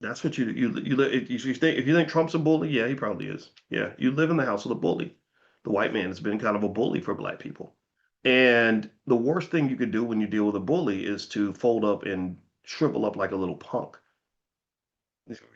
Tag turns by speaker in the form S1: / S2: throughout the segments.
S1: That's what if you think Trump's a bully, yeah, he probably is. Yeah, you live in the house of the bully. The white man has been kind of a bully for black people. And the worst thing you could do when you deal with a bully is to fold up and shrivel up like a little punk.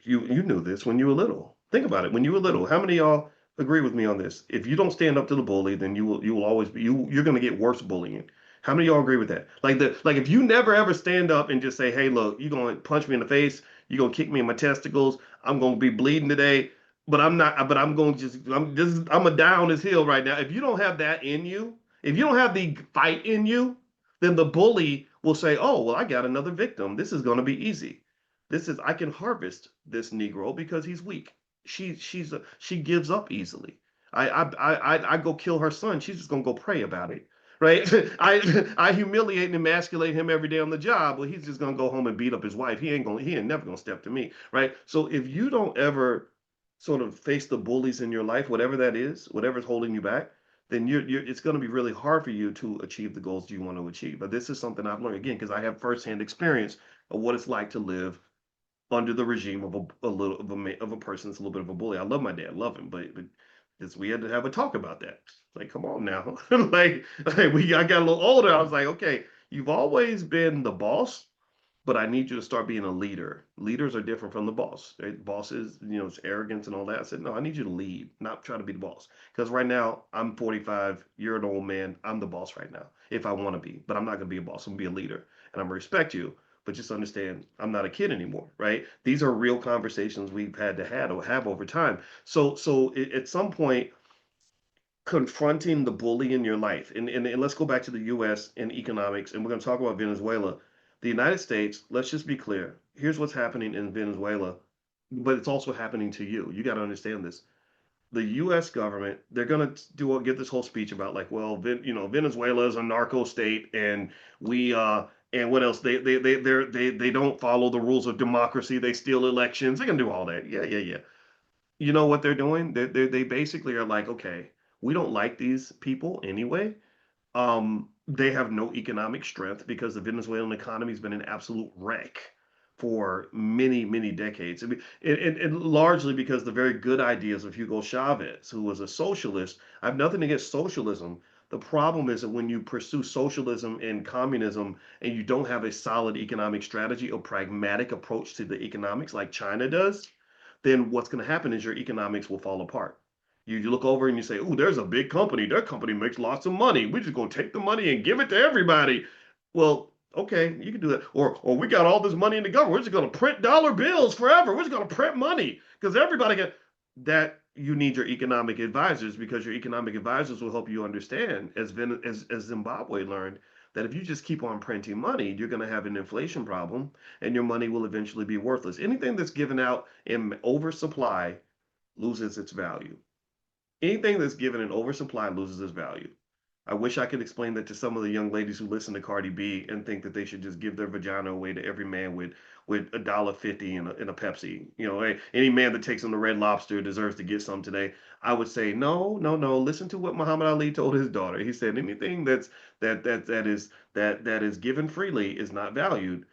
S1: You knew this when you were little. Think about it. When you were little, how many of y'all agree with me on this? If you don't stand up to the bully, then you will always be you're gonna get worse bullying. How many of y'all agree with that? Like if you never ever stand up and just say, hey, look, you're gonna punch me in the face, you're gonna kick me in my testicles, I'm gonna be bleeding today, but I'm not but I'm gonna just I'm a down this hill right now. If you don't have that in you, if you don't have the fight in you, then the bully will say, oh, well, I got another victim. This is gonna be easy. This is I can harvest this Negro because he's weak. She gives up easily. I go kill her son. She's just gonna go pray about it, right? I humiliate and emasculate him every day on the job. Well, he's just gonna go home and beat up his wife. He ain't never gonna step to me, right? So if you don't ever sort of face the bullies in your life, whatever that is, whatever's holding you back, then it's going to be really hard for you to achieve the goals you want to achieve. But this is something I've learned again because I have firsthand experience of what it's like to live under the regime of a little of a person that's a little bit of a bully. I love my dad, love him, but this, we had to have a talk about that. Like, come on now, I got a little older. I was like, okay, you've always been the boss, but I need you to start being a leader. Leaders are different from the boss. Right? Bosses, it's arrogance and all that. I said, no, I need you to lead, not try to be the boss. Because right now, I'm 45, you're an old man. I'm the boss right now, if I want to be. But I'm not going to be a boss. I'm going to be a leader. And I'm going to respect you. But just understand, I'm not a kid anymore, right? These are real conversations we've had to have over time. So at some point, confronting the bully in your life. And let's go back to the US and economics, and we're going to talk about Venezuela. The United States, let's just be clear. Here's what's happening in Venezuela, but it's also happening to you. You got to understand this. The US government, they're going to give this whole speech about like, well, Venezuela is a narco state and we and what else? They don't follow the rules of democracy. They steal elections. They can do all that. Yeah, yeah, yeah. You know what they're doing? They basically are like, okay, we don't like these people anyway. They have no economic strength because the Venezuelan economy has been an absolute wreck for many, many decades. I mean, and largely because the very good ideas of Hugo Chavez, who was a socialist, I have nothing against socialism. The problem is that when you pursue socialism and communism and you don't have a solid economic strategy or pragmatic approach to the economics like China does, then what's going to happen is your economics will fall apart. You look over and you say, "Oh, there's a big company. Their company makes lots of money. We're just going to take the money and give it to everybody." Well, okay, you can do that. Or we got all this money in the government. We're just going to print dollar bills forever. We're just going to print money because everybody can. That you need your economic advisors because your economic advisors will help you understand, as Zimbabwe learned, that if you just keep on printing money, you're going to have an inflation problem and your money will eventually be worthless. Anything that's given out in oversupply loses its value. Anything that's given in oversupply loses its value. I wish I could explain that to some of the young ladies who listen to Cardi B and think that they should just give their vagina away to every man with $1.50 in a Pepsi. Hey, any man that takes on the Red Lobster deserves to get some today. I would say no, no, no. Listen to what Muhammad Ali told his daughter. He said anything that is given freely is not valued.